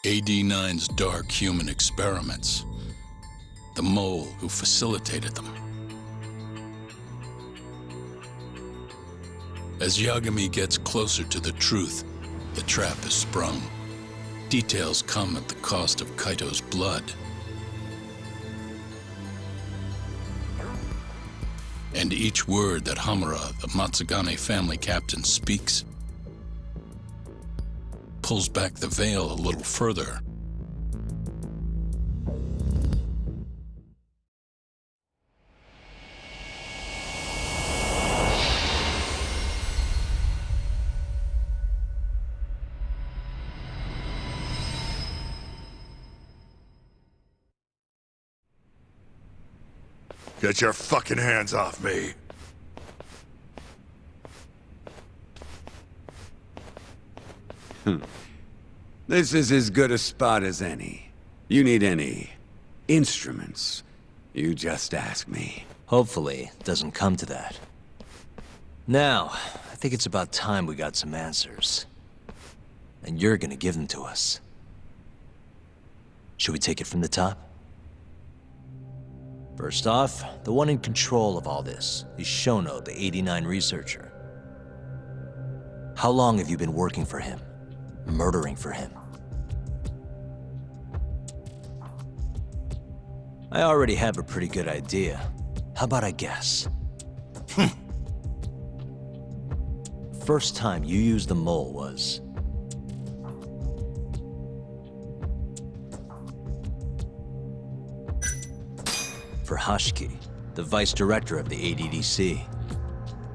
AD-9's dark human experiments. The mole who facilitated them. As Yagami gets closer to the truth, the trap is sprung. Details come at the cost of Kaito's blood. And each word that Hamura, the Matsugane family captain, speaks pulls back the veil a little further. Get your fucking hands off me! This is as good a spot as any. You need any instruments, you just ask me. Hopefully, it doesn't come to that. Now, I think it's about time we got some answers. And you're gonna give them to us. Should we take it from the top? First off, the one in control of all this is Shono, the 89 researcher. How long have you been working for him? Murdering for him? I already have a pretty good idea. How about I guess? First time you used the mole was... for Hashiki, the vice director of the ADDC.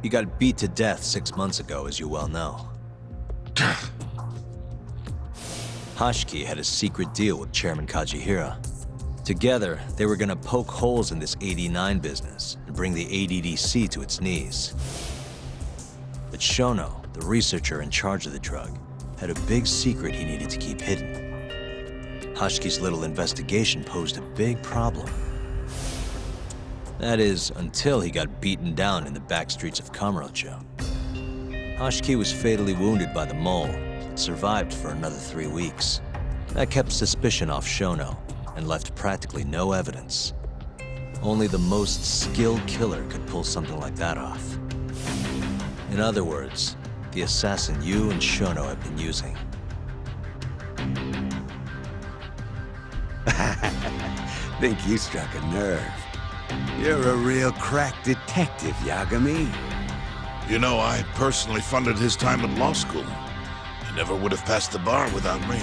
He got beat to death 6 months ago, as you well know. Hashiki had a secret deal with Chairman Kajihira. Together, they were gonna poke holes in this 89 business and bring the ADDC to its knees. But Shono, the researcher in charge of the drug, had a big secret he needed to keep hidden. Hashiki's little investigation posed a big problem. That is, until he got beaten down in the back streets of Kamurocho. Hashiki was fatally wounded by the mole, but survived for another 3 weeks. That kept suspicion off Shono, and left practically no evidence. Only the most skilled killer could pull something like that off. In other words, the assassin you and Shono have been using. Think you struck a nerve. You're a real crack detective, Yagami. You know, I personally funded his time at law school. He never would have passed the bar without me.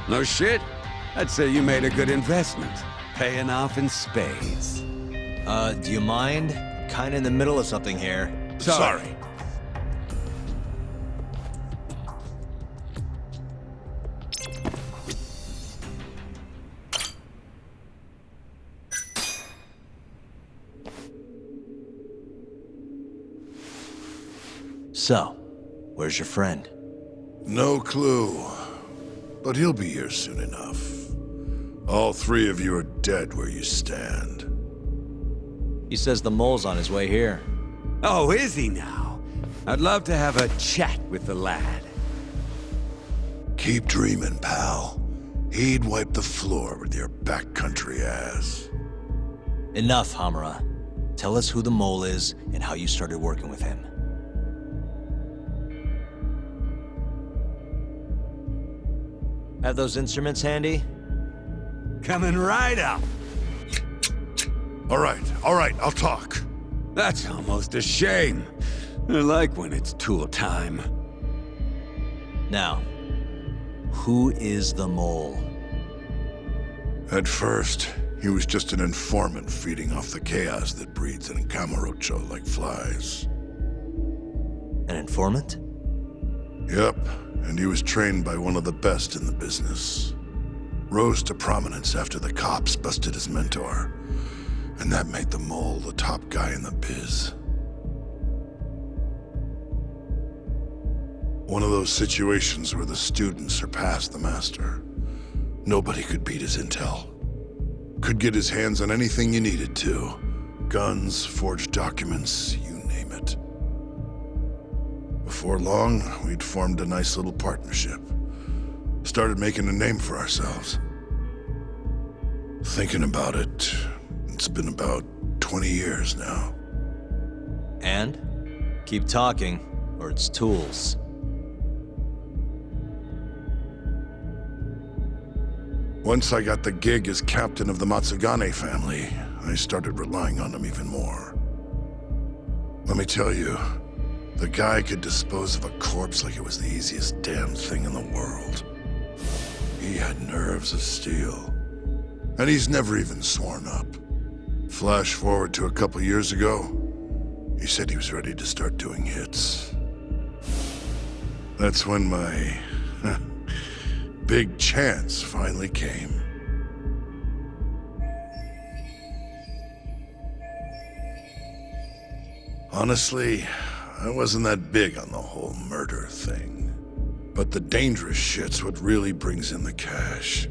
No shit. I'd say you made a good investment. Paying off in spades. Do you mind? Kinda in the middle of something here. Sorry. So, where's your friend? No clue. But he'll be here soon enough. All 3 of you are dead where you stand. He says the mole's on his way here. Oh, is he now? I'd love to have a chat with the lad. Keep dreaming, pal. He'd wipe the floor with your backcountry ass. Enough, Hamura. Tell us who the mole is and how you started working with him. Have those instruments handy? Coming right up. All right, I'll talk. That's almost a shame. I like when it's tool time. Now, who is the mole? At first, he was just an informant feeding off the chaos that breeds in Kamurocho like flies. An informant? Yep, and he was trained by one of the best in the business. Rose to prominence after the cops busted his mentor. And that made the mole the top guy in the biz. One of those situations where the student surpassed the master. Nobody could beat his intel. Could get his hands on anything you needed to. Guns, forged documents, you name it. Before long, we'd formed a nice little partnership. Started making a name for ourselves. Thinking about it, it's been about 20 years now. And? Keep talking, or it's tools. Once I got the gig as captain of the Matsugane family, I started relying on him even more. Let me tell you, the guy could dispose of a corpse like it was the easiest damn thing in the world. He had nerves of steel. And he's never even sworn up. Flash forward to a couple years ago, he said he was ready to start doing hits. That's when my big chance finally came. Honestly, I wasn't that big on the whole murder thing. But the dangerous shit's what really brings in the cash.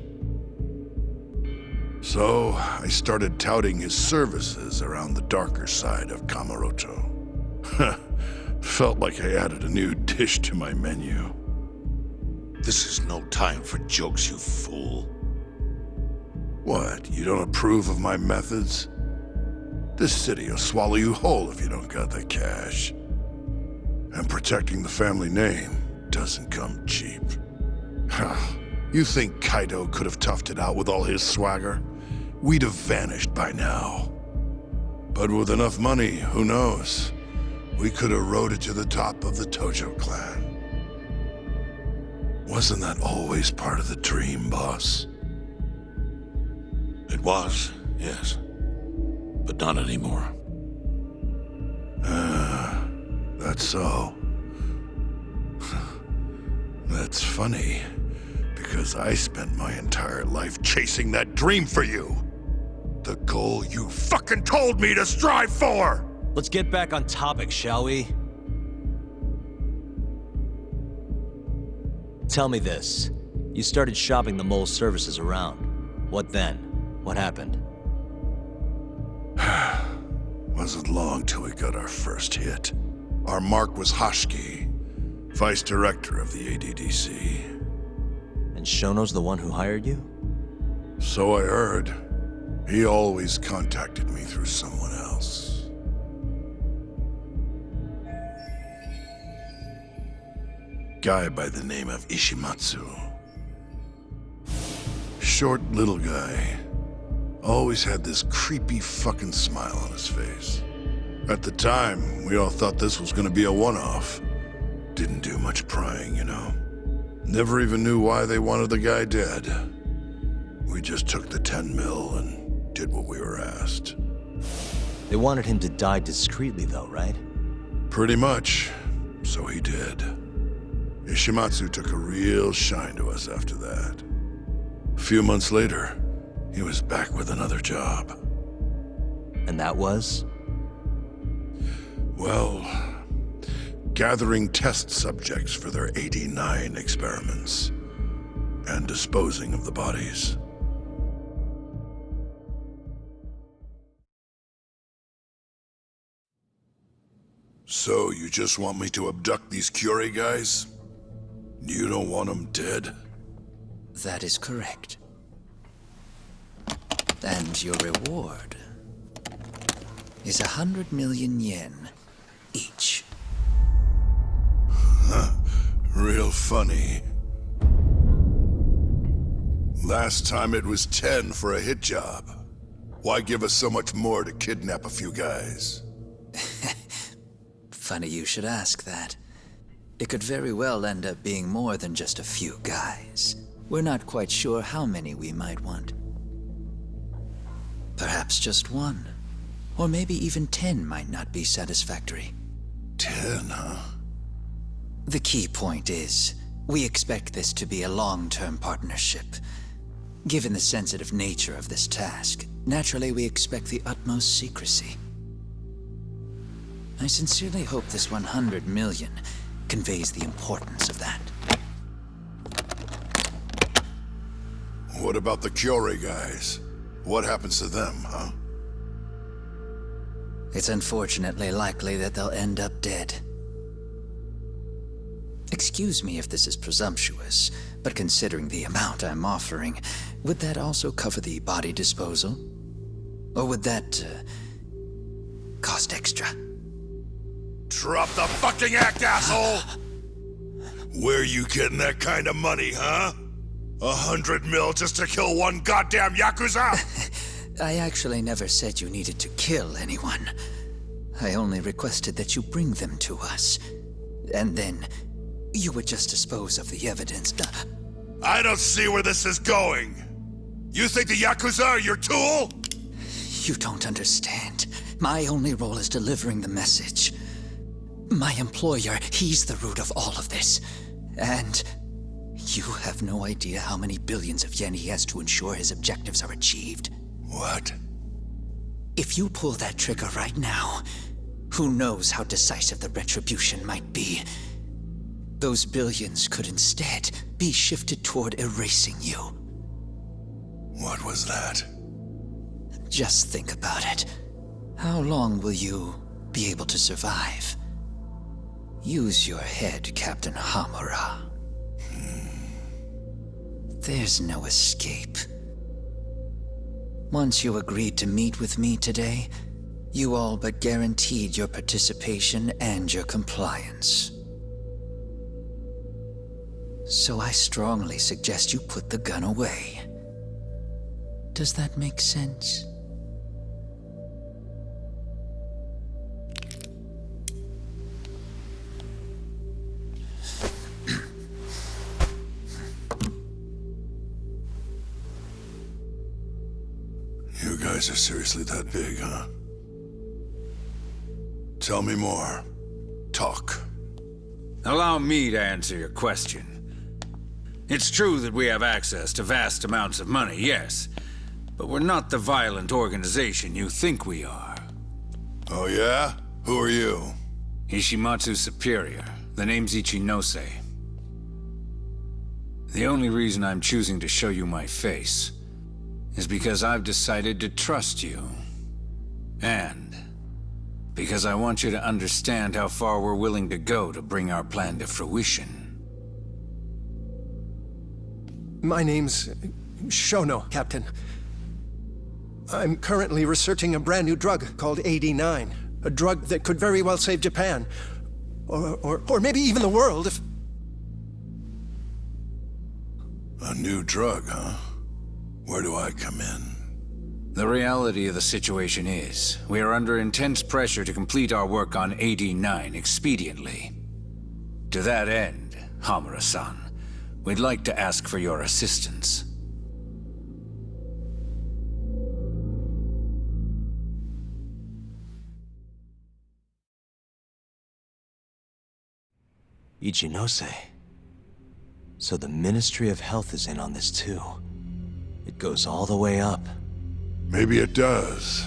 So, I started touting his services around the darker side of Kamurocho. Felt like I added a new dish to my menu. This is no time for jokes, you fool. What, you don't approve of my methods? This city will swallow you whole if you don't got the cash. And protecting the family name doesn't come cheap. You think Kaido could have toughed it out with all his swagger? We'd have vanished by now. But with enough money, who knows? We could have rode it to the top of the Tojo clan. Wasn't that always part of the dream, boss? It was, yes. But not anymore. That's so. That's funny, because I spent my entire life chasing that dream for you. The goal you fucking told me to strive for! Let's get back on topic, shall we? Tell me this. You started shopping the mole's services around. What then? What happened? Wasn't long till we got our first hit. Our mark was Hoshiki, vice director of the ADDC. And Shono's the one who hired you? So I heard. He always contacted me through someone else. Guy by the name of Ishimatsu. Short little guy. Always had this creepy fucking smile on his face. At the time, we all thought this was gonna be a one-off. Didn't do much prying, you know. Never even knew why they wanted the guy dead. We just took the 10 mil and did what we were asked. They wanted him to die discreetly though, right? Pretty much. So he did. Ishimatsu took a real shine to us after that. A few months later, he was back with another job. And that was? Well, gathering test subjects for their 89 experiments. And disposing of the bodies. So, you just want me to abduct these Curie guys? You don't want them dead? That is correct. And your reward is 100 million yen each. Real funny. Last time it was 10 for a hit job. Why give us so much more to kidnap a few guys? Funny you should ask that. It could very well end up being more than just a few guys. We're not quite sure how many we might want. Perhaps just one. Or maybe even 10 might not be satisfactory. 10, huh? The key point is, we expect this to be a long-term partnership. Given the sensitive nature of this task, naturally we expect the utmost secrecy. I sincerely hope this 100 million conveys the importance of that. What about the Curie guys? What happens to them, huh? It's unfortunately likely that they'll end up dead. Excuse me if this is presumptuous, but considering the amount I'm offering, would that also cover the body disposal? Or would that, cost extra? Drop the fucking act, asshole! Where you getting that kind of money, huh? 100 mil just to kill one goddamn Yakuza? I actually never said you needed to kill anyone. I only requested that you bring them to us. And then, you would just dispose of the evidence. I don't see where this is going. You think the Yakuza are your tool? You don't understand. My only role is delivering the message. My employer, he's the root of all of this. And you have no idea how many billions of yen he has to ensure his objectives are achieved. What? If you pull that trigger right now, who knows how decisive the retribution might be. Those billions could instead be shifted toward erasing you. What was that? Just think about it. How long will you be able to survive? Use your head, Captain Hamura. There's no escape. Once you agreed to meet with me today, you all but guaranteed your participation and your compliance. So I strongly suggest you put the gun away. Does that make sense? You guys are seriously that big, huh? Tell me more. Talk. Allow me to answer your question. It's true that we have access to vast amounts of money, yes. But we're not the violent organization you think we are. Oh yeah? Who are you? Ishimatsu's superior. The name's Ichinose. The only reason I'm choosing to show you my face is because I've decided to trust you. And because I want you to understand how far we're willing to go to bring our plan to fruition. My name's Shono, Captain. I'm currently researching a brand new drug called AD9. A drug that could very well save Japan. Or maybe even the world if... A new drug, huh? Where do I come in? The reality of the situation is, we are under intense pressure to complete our work on AD9 expediently. To that end, Hamura-san, we'd like to ask for your assistance. Ichinose. So the Ministry of Health is in on this too. It goes all the way up. Maybe it does.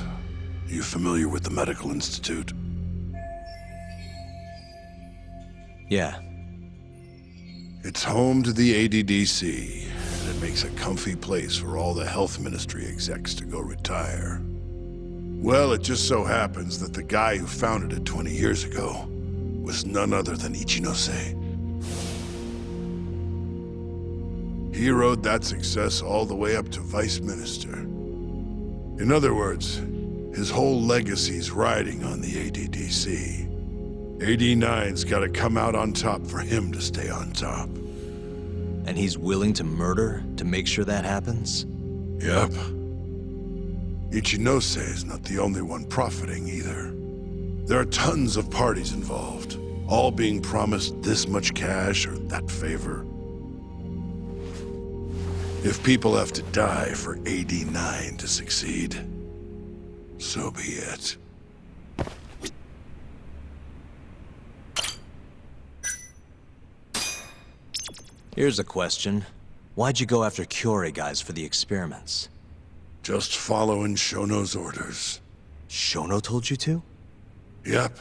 You familiar with the Medical Institute? Yeah. It's home to the ADDC, and it makes a comfy place for all the Health Ministry execs to go retire. Well, it just so happens that the guy who founded it 20 years ago was none other than Ichinose. He rode that success all the way up to Vice Minister. In other words, his whole legacy's riding on the ADDC. AD9's gotta come out on top for him to stay on top. And he's willing to murder to make sure that happens? Yep. Ichinose is not the only one profiting either. There are tons of parties involved, all being promised this much cash or that favor. If people have to die for AD9 to succeed, so be it. Here's a question. Why'd you go after Kyorei guys for the experiments? Just following Shono's orders. Shono told you to? Yep.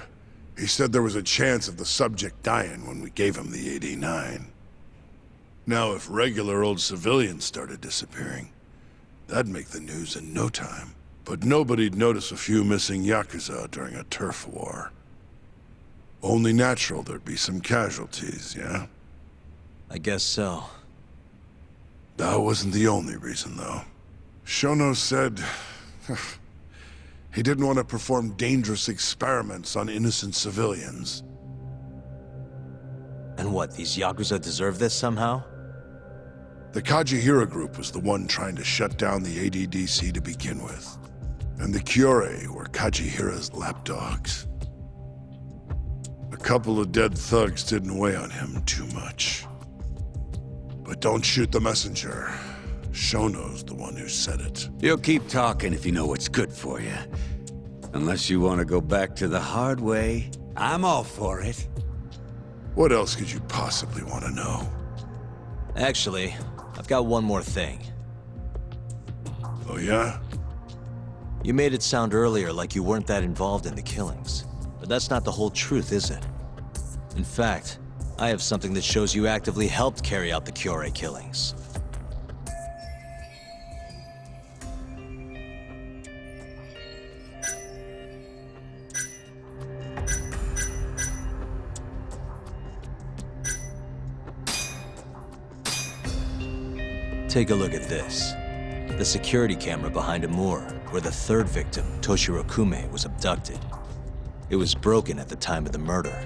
He said there was a chance of the subject dying when we gave him the AD9. Now, if regular old civilians started disappearing, that'd make the news in no time. But nobody'd notice a few missing Yakuza during a turf war. Only natural there'd be some casualties, yeah? I guess so. That wasn't the only reason, though. Shono said... he didn't want to perform dangerous experiments on innocent civilians. And what, these Yakuza deserve this somehow? The Kajihira group was the one trying to shut down the ADDC to begin with. And the Kyorei were Kajihira's lapdogs. A couple of dead thugs didn't weigh on him too much. But don't shoot the messenger. Shono's the one who said it. You'll keep talking if you know what's good for you. Unless you want to go back to the hard way, I'm all for it. What else could you possibly want to know? Actually, I've got one more thing. Oh yeah? You made it sound earlier like you weren't that involved in the killings. But that's not the whole truth, is it? In fact, I have something that shows you actively helped carry out the Kyorei killings. Take a look at this. The security camera behind a moor, where the third victim, Toshiro Kume, was abducted. It was broken at the time of the murder.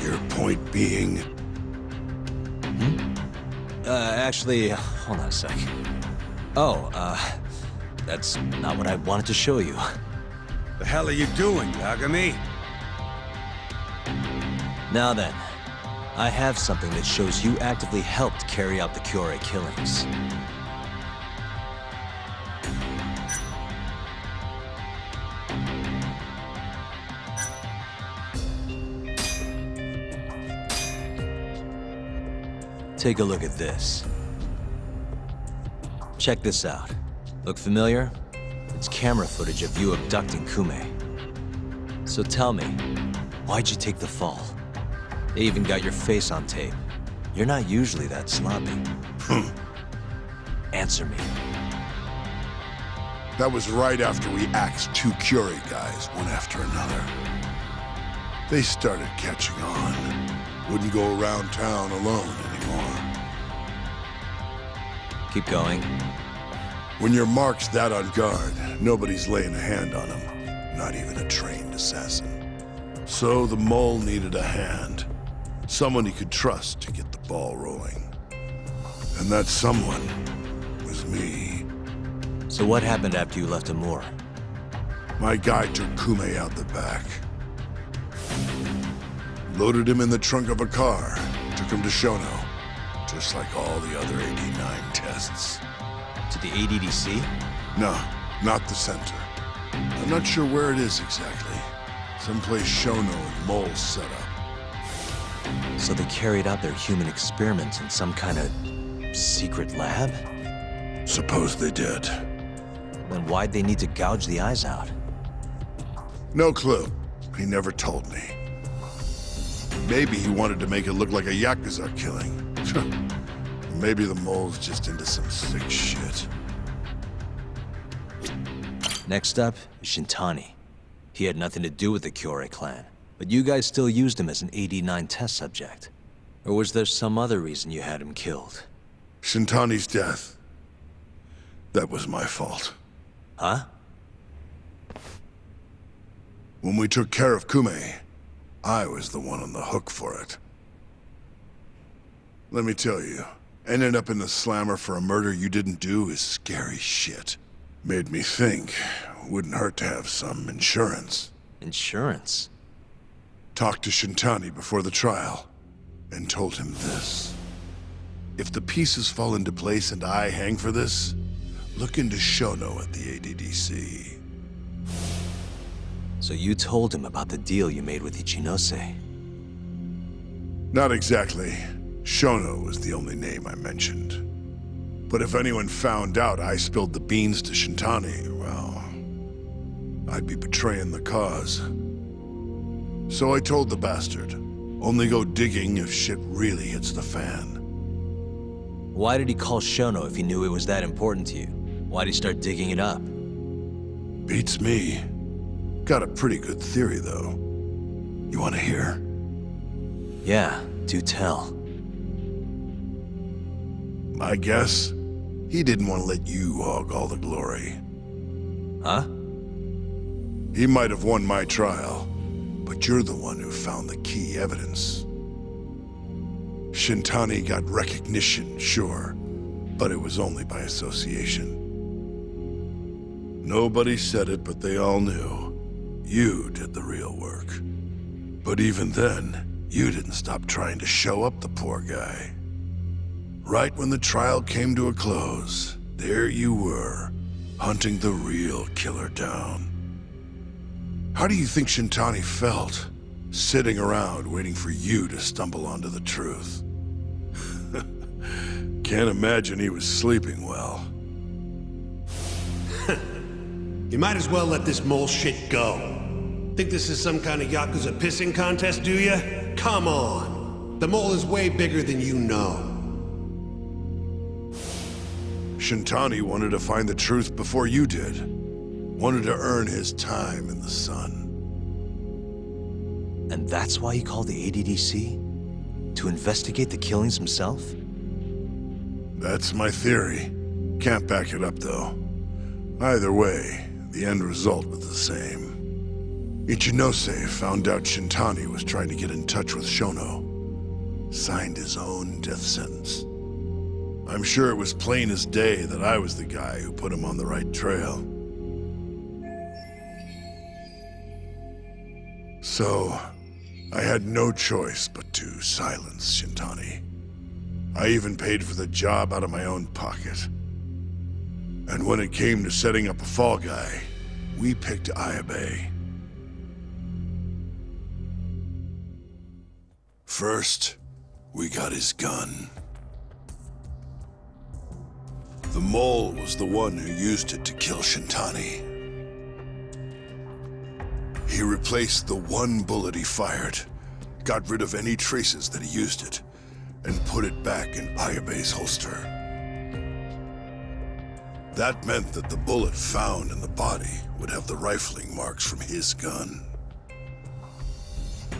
Your point being... Actually, hold on a sec. Oh, that's not what I wanted to show you. The hell are you doing, Yagami? Now then, I have something that shows you actively helped carry out the Kyorei killings. Take a look at this. Check this out. Look familiar? It's camera footage of you abducting Kume. So tell me, why'd you take the fall? They even got your face on tape. You're not usually that sloppy. Answer me. That was right after we axed two Kyorei guys, one after another. They started catching on. Wouldn't go around town alone anymore. Keep going. When your mark's that on guard, nobody's laying a hand on him. Not even a trained assassin. So the mole needed a hand. Someone he could trust to get the ball rolling. And that someone was me. So what happened after you left Amur? My guy took Kume out the back. Loaded him in the trunk of a car. Took him to Shono. Just like all the other 89 tests. To the ADDC? No, not the center. I'm not sure where it is exactly. Someplace Shono and Mole set up. So they carried out their human experiments in some kind of secret lab? Suppose they did. Then why'd they need to gouge the eyes out? No clue. He never told me. Maybe he wanted to make it look like a Yakuza killing. Maybe the mole's just into some sick shit. Next up is Shintani. He had nothing to do with the Kyorei clan, but you guys still used him as an AD-9 test subject. Or was there some other reason you had him killed? Shintani's death. That was my fault. Huh? When we took care of Kume, I was the one on the hook for it. Let me tell you, ending up in the slammer for a murder you didn't do is scary shit. Made me think, wouldn't hurt to have some insurance. Insurance? Talked to Shintani before the trial, and told him this. If the pieces fall into place and I hang for this, look into Shono at the ADDC. So you told him about the deal you made with Ichinose? Not exactly. Shono was the only name I mentioned. But if anyone found out I spilled the beans to Shintani, well, I'd be betraying the cause. So I told the bastard, only go digging if shit really hits the fan. Why did he call Shono if he knew it was that important to you? Why'd he start digging it up? Beats me. Got a pretty good theory, though. You want to hear? Yeah, do tell. I guess he didn't want to let you hog all the glory. Huh? He might have won my trial, but you're the one who found the key evidence. Shintani got recognition, sure, but it was only by association. Nobody said it, but they all knew. You did the real work. But even then, you didn't stop trying to show up the poor guy. Right when the trial came to a close, there you were, hunting the real killer down. How do you think Shintani felt, sitting around waiting for you to stumble onto the truth? Can't imagine he was sleeping well. You might as well let this mole shit go. Think this is some kind of Yakuza pissing contest, do ya? Come on. The mole is way bigger than you know. Shintani wanted to find the truth before you did. Wanted to earn his time in the sun. And that's why he called the ADDC? To investigate the killings himself? That's my theory. Can't back it up, though. Either way, the end result was the same. Ichinose found out Shintani was trying to get in touch with Shono. Signed his own death sentence. I'm sure it was plain as day that I was the guy who put him on the right trail. So, I had no choice but to silence Shintani. I even paid for the job out of my own pocket. And when it came to setting up a fall guy, we picked Ayabe. First, we got his gun. The mole was the one who used it to kill Shintani. He replaced the one bullet he fired, got rid of any traces that he used it, and put it back in Ayabe's holster. That meant that the bullet found in the body would have the rifling marks from his gun.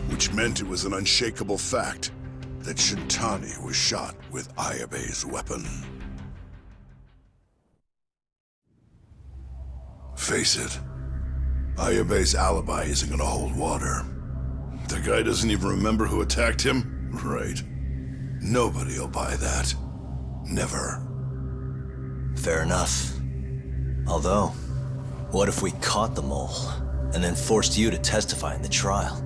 Which meant it was an unshakable fact that Shintani was shot with Ayabe's weapon. Face it, Ayabe's alibi isn't gonna hold water. The guy doesn't even remember who attacked him? Right. Nobody'll buy that. Never. Fair enough. Although, what if we caught the mole, and then forced you to testify in the trial?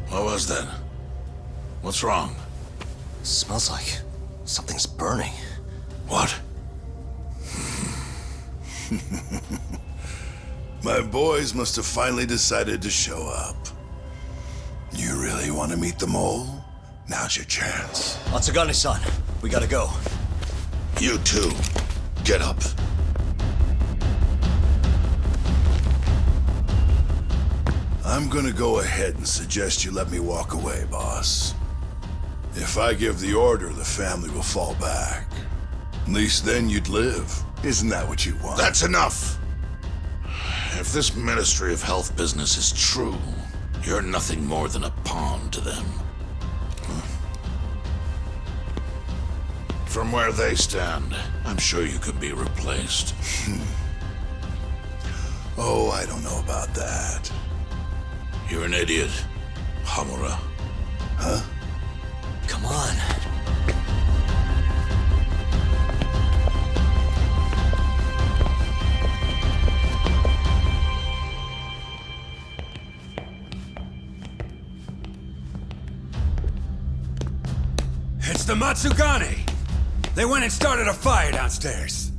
What was that? What's wrong? Smells like something's burning. What? My boys must have finally decided to show up. You really want to meet the mole? Now's your chance. Atsugane-san, we gotta go. You too. Get up. I'm gonna go ahead and suggest you let me walk away, boss. If I give the order, the family will fall back. At least then you'd live. Isn't that what you want? That's enough! If this Ministry of Health business is true, you're nothing more than a pawn to them. From where they stand, I'm sure you could be replaced. Oh, I don't know about that. You're an idiot, Hamura. Huh? Come on. It's the Matsugane! They went and started a fire downstairs.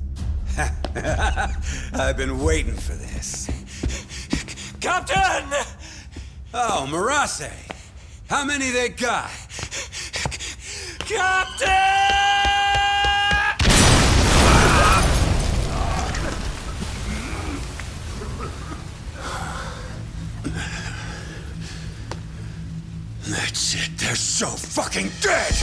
I've been waiting for this. Captain! Oh, Marase. How many they got? Captain! That's it. They're so fucking dead!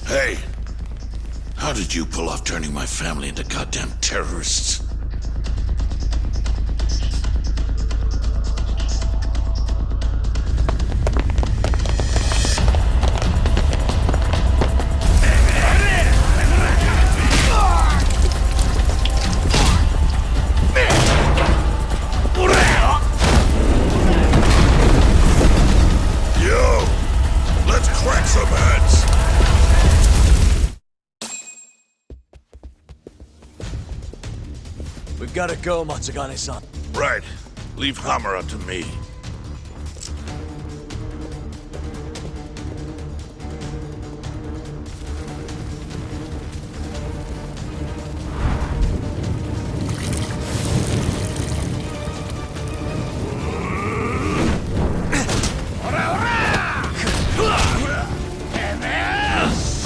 Hey, how did you pull off turning my family into goddamn terrorists? Yo, let's crack some heads! We've gotta go, Matsugane-san. Right. Leave Hamura to me.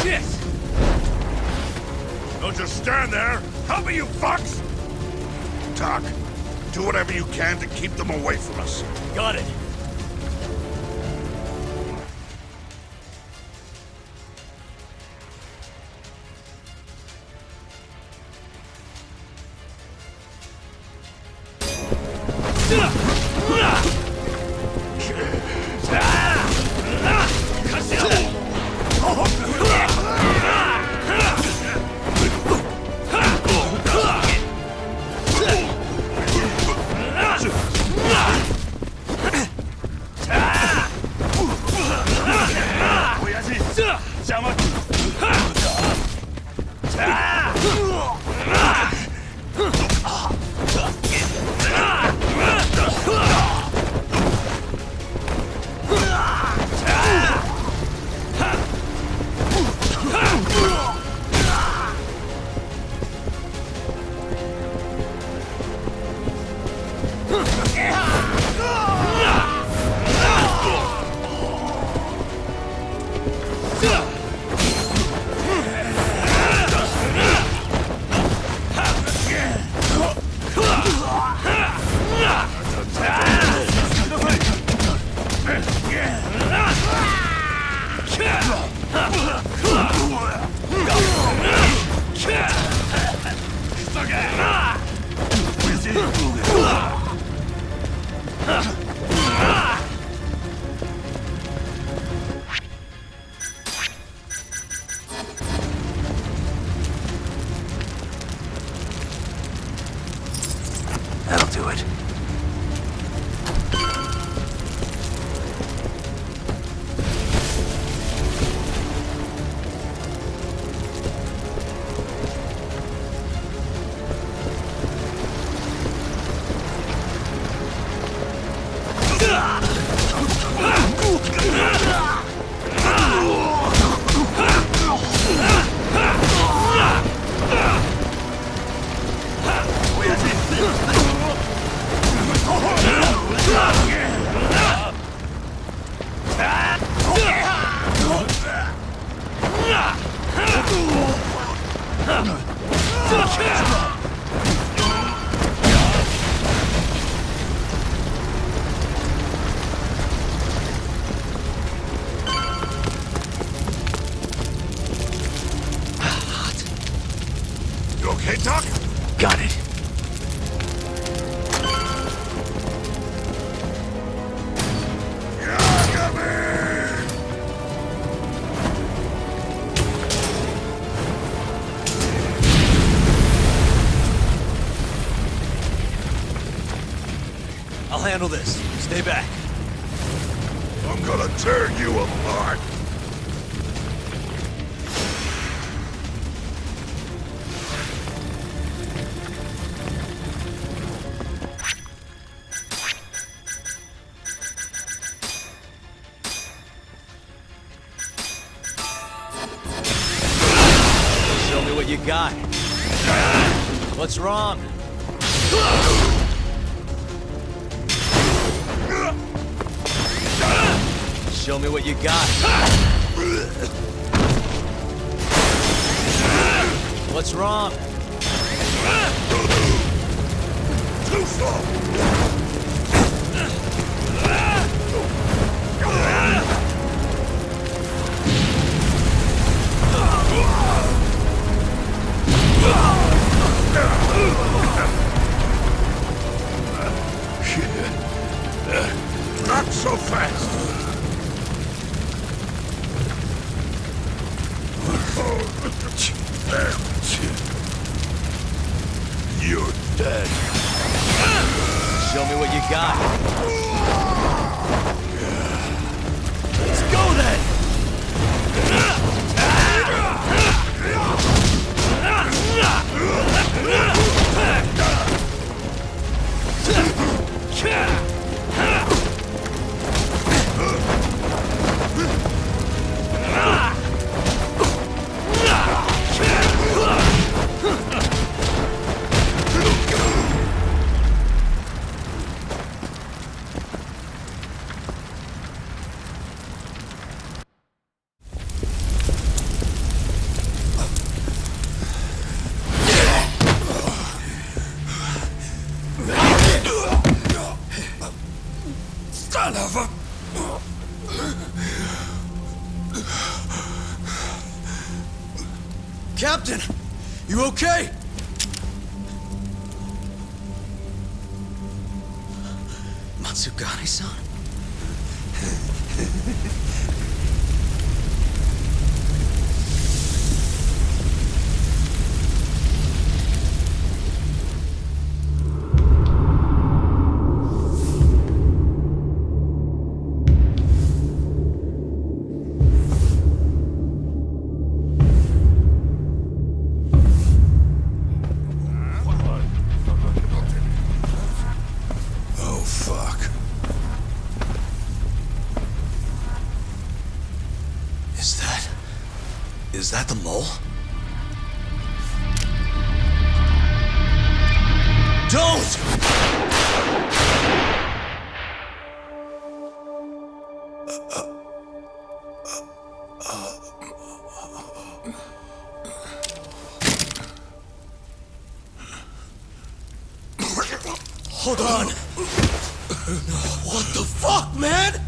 Shit! Don't just stand there! Help me, you fucks! Talk. Do whatever you can to keep them away from us. Got it. That'll do it. You okay, Doc? Got it. Yeah, come here! I'll handle this. Stay back. I'm gonna tear you apart! Show me what you got. What's wrong? Show me what you got. What's wrong? Too slow! Not so fast! You're dead. Show me what you got. Let's go then! Son of a... Captain! You okay? Matsugane-san? Oh, fuck. Is that the mole? Don't! Hold on! What the fuck, man?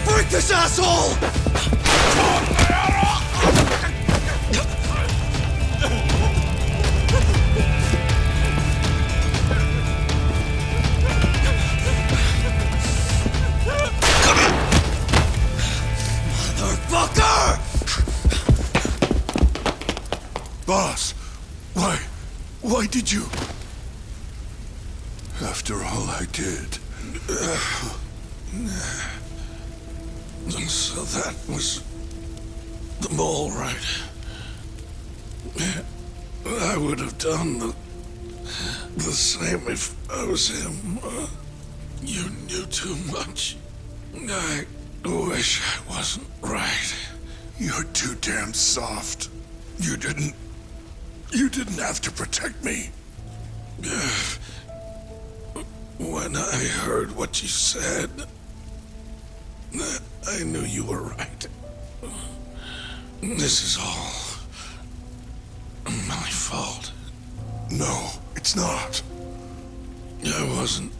Break this asshole! Boss, why did you? After all I did. So that was the mole, right? I would have done the same if I was him. You knew too much. I wish I wasn't right. You're too damn soft. You didn't have to protect me. When I heard what you said, I knew you were right. This is all my fault. No, it's not. I wasn't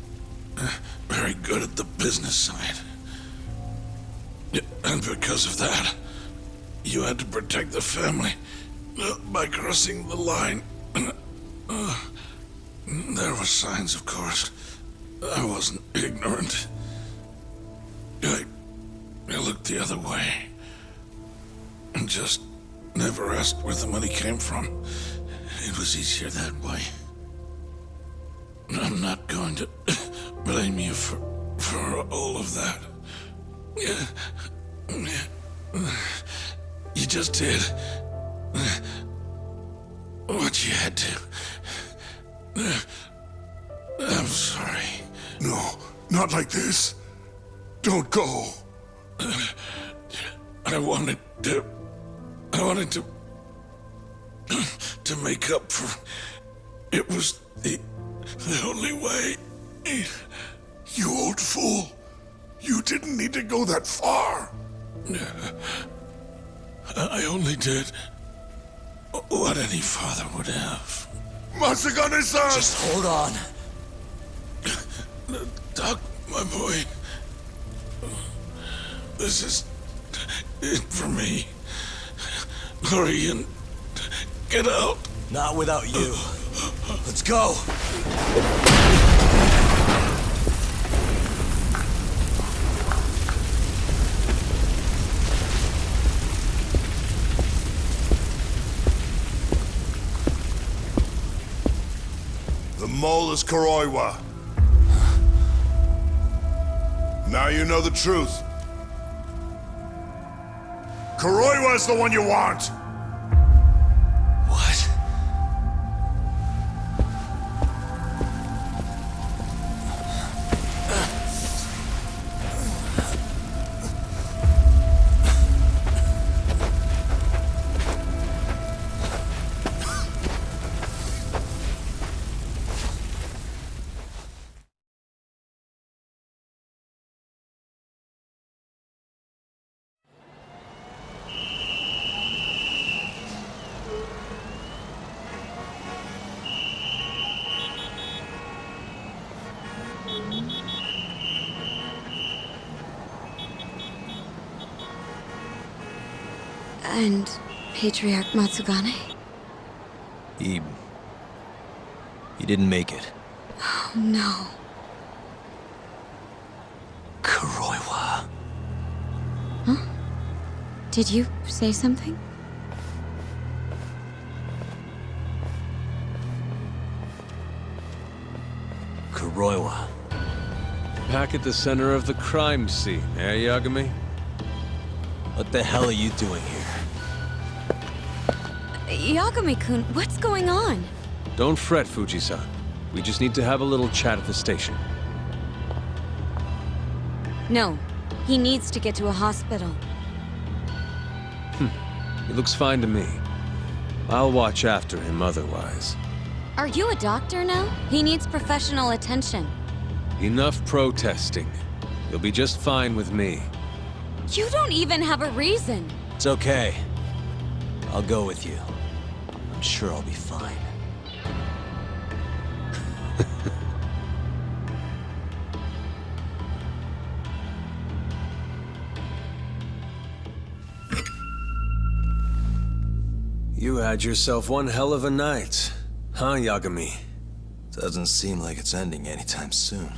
very good at the business side. And because of that, you had to protect the family by crossing the line. There were signs, of course. I wasn't ignorant. I looked the other way. And just never asked where the money came from. It was easier that way. I'm not going to blame you for all of that. You just did what you had to. I'm sorry. No, not like this. Don't go. I wanted to make up for. It was the only way. You old fool. You didn't need to go that far. I only did what any father would have. Masagane-san! Just hold on. Doc, my boy. This is it for me. Hurry and get out. Not without you. Let's go. The mole is Kuroiwa. Now you know the truth. Kuroiwa is the one you want! What? And Patriarch Matsugane? He didn't make it. Oh, no. Kuroiwa. Huh? Did you say something? Kuroiwa. Back at the center of the crime scene, eh, Yagami? What the hell are you doing here? Yagami-kun, what's going on? Don't fret, Fuji-san. We just need to have a little chat at the station. No, he needs to get to a hospital. He looks fine to me. I'll watch after him otherwise. Are you a doctor now? He needs professional attention. Enough protesting. You'll be just fine with me. You don't even have a reason. It's okay. I'll go with you. I'm sure I'll be fine. You had yourself one hell of a night, huh, Yagami? Doesn't seem like it's ending anytime soon.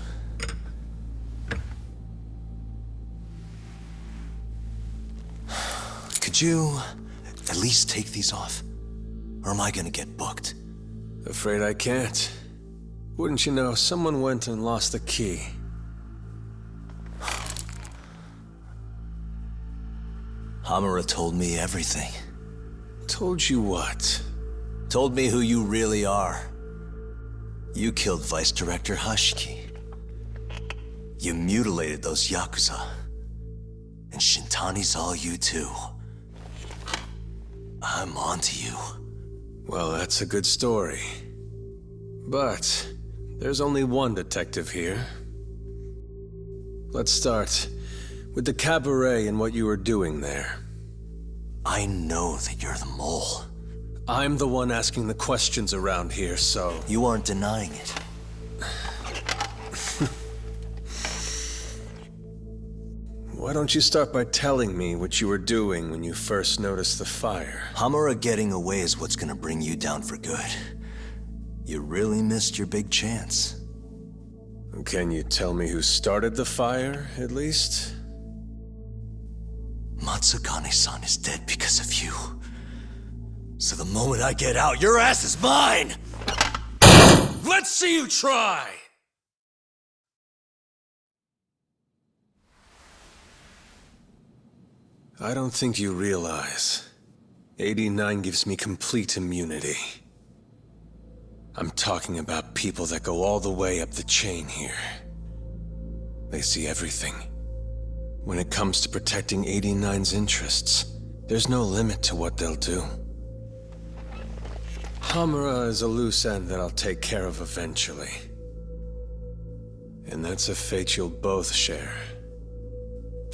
Could you at least take these off? Or am I gonna get booked? Afraid I can't. Wouldn't you know, someone went and lost the key. Hamura told me everything. Told you what? Told me who you really are. You killed Vice Director Hashiki. You mutilated those Yakuza. And Shintani's all you too. I'm onto you. Well, that's a good story. But there's only one detective here. Let's start with the cabaret and what you were doing there. I know that you're the mole. I'm the one asking the questions around here, so... You aren't denying it. Why don't you start by telling me what you were doing when you first noticed the fire? Hamura getting away is what's gonna bring you down for good. You really missed your big chance. Can you tell me who started the fire, at least? Matsugane-san is dead because of you. So the moment I get out, your ass is mine! Let's see you try! I don't think you realize. 89 gives me complete immunity. I'm talking about people that go all the way up the chain here. They see everything. When it comes to protecting 89's interests, there's no limit to what they'll do. Hamura is a loose end that I'll take care of eventually. And that's a fate you'll both share.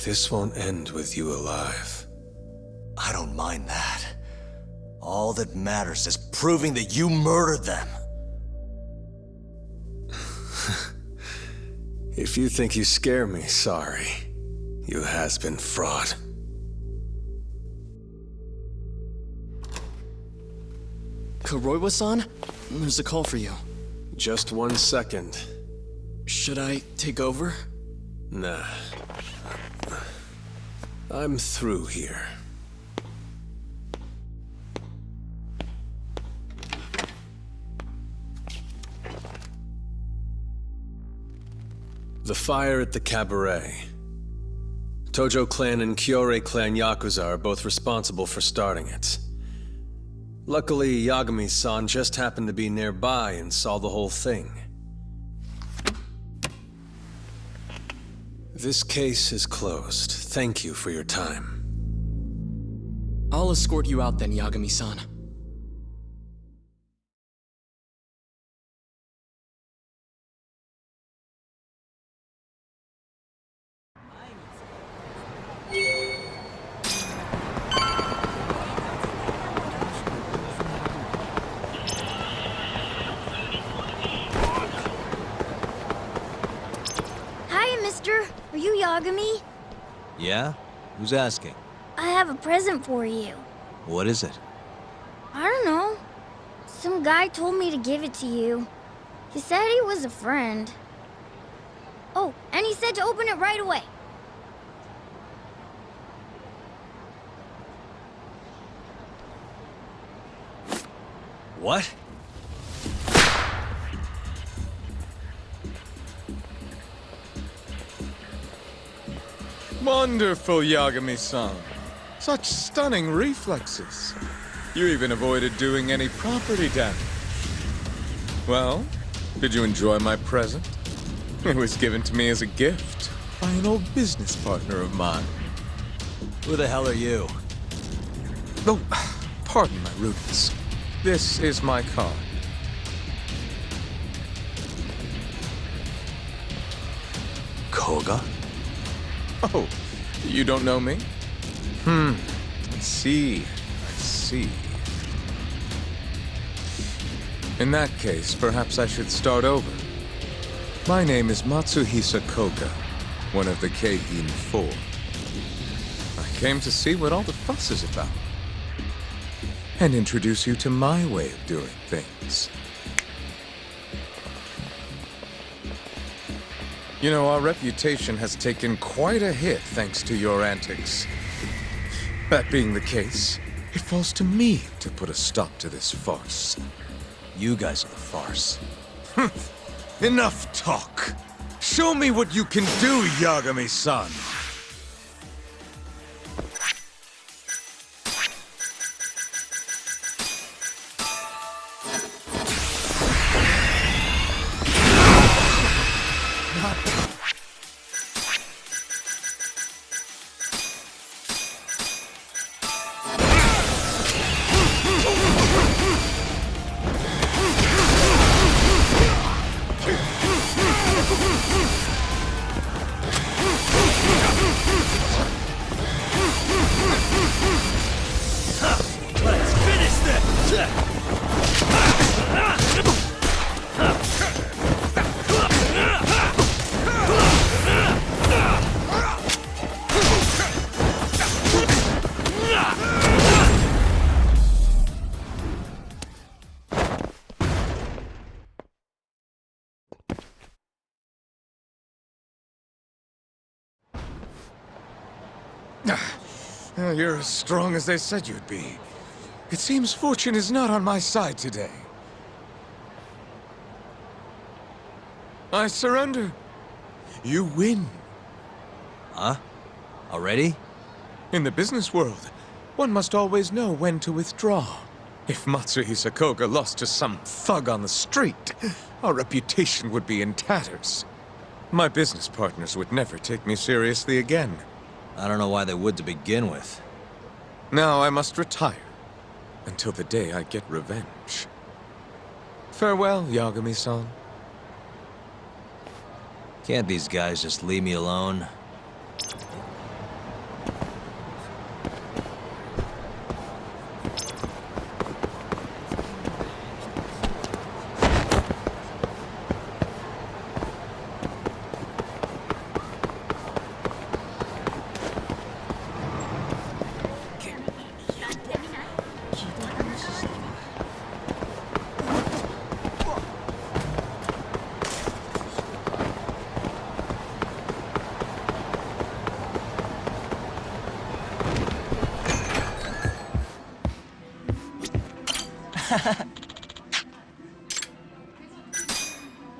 This won't end with you alive. I don't mind that. All that matters is proving that you murdered them. If you think you scare me, sorry. You has-been fraud. Kuroiwa-san? There's a call for you. Just 1 second. Should I take over? Nah. I'm through here. The fire at the cabaret. Tojo clan and Kyorei clan Yakuza are both responsible for starting it. Luckily, Yagami-san just happened to be nearby and saw the whole thing. This case is closed. Thank you for your time. I'll escort you out then, Yagami-san. Are you Yagami? Yeah? Who's asking? I have a present for you. What is it? I don't know. Some guy told me to give it to you. He said he was a friend. Oh, and he said to open it right away. What? Wonderful, Yagami-san. Such stunning reflexes. You even avoided doing any property damage. Well, did you enjoy my present? It was given to me as a gift by an old business partner of mine. Who the hell are you? Oh, pardon my rudeness. This is my card. Koga? Oh, you don't know me? I see. In that case, perhaps I should start over. My name is Matsuhisa Koga, one of the Keihin Four. I came to see what all the fuss is about, and introduce you to my way of doing things. You know, our reputation has taken quite a hit thanks to your antics. That being the case, it falls to me to put a stop to this farce. You guys are the farce. Enough talk! Show me what you can do, Yagami-san! You're as strong as they said you'd be. It seems fortune is not on my side today. I surrender. You win. Huh? Already? In the business world, one must always know when to withdraw. If Matsuhisa Koga lost to some thug on the street, our reputation would be in tatters. My business partners would never take me seriously again. I don't know why they would to begin with. Now I must retire, until the day I get revenge. Farewell, Yagami-san. Can't these guys just leave me alone?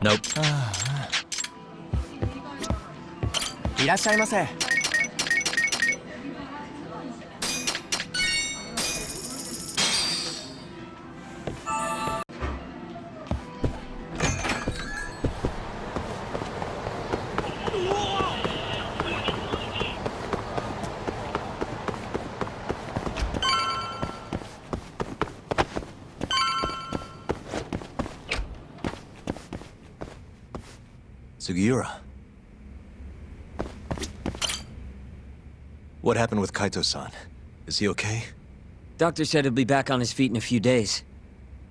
Nope. いらっしゃいませ。Sugiura. What happened with Kaito-san? Is he okay? Doctor said he'll be back on his feet in a few days.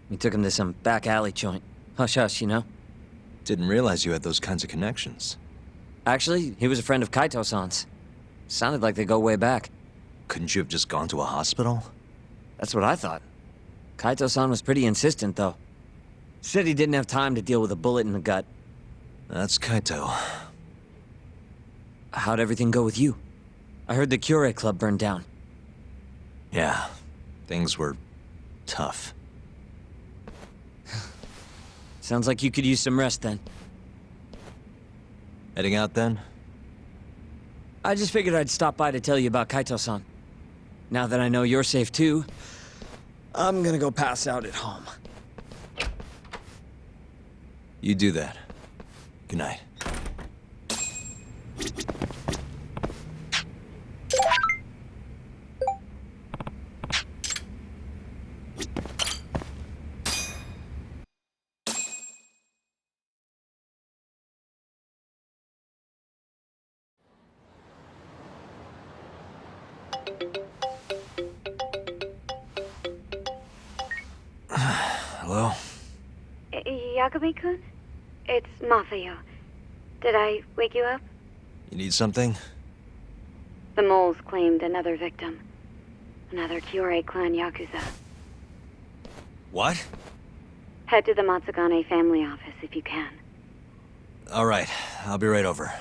We took him to some back alley joint. Hush-hush, you know? Didn't realize you had those kinds of connections. Actually, he was a friend of Kaito-san's. Sounded like they go way back. Couldn't you have just gone to a hospital? That's what I thought. Kaito-san was pretty insistent, though. Said he didn't have time to deal with a bullet in the gut. That's Kaito. How'd everything go with you? I heard the Cure Club burned down. Yeah, things were tough. Sounds like you could use some rest then. Heading out then? I just figured I'd stop by to tell you about Kaito-san. Now that I know you're safe too, I'm gonna go pass out at home. You do that. Good night. Hello? Yagami-kun? It's Mafio. Did I wake you up? You need something? The moles claimed another victim. Another Kyorei clan Yakuza. What? Head to the Matsugane family office if you can. All right, I'll be right over.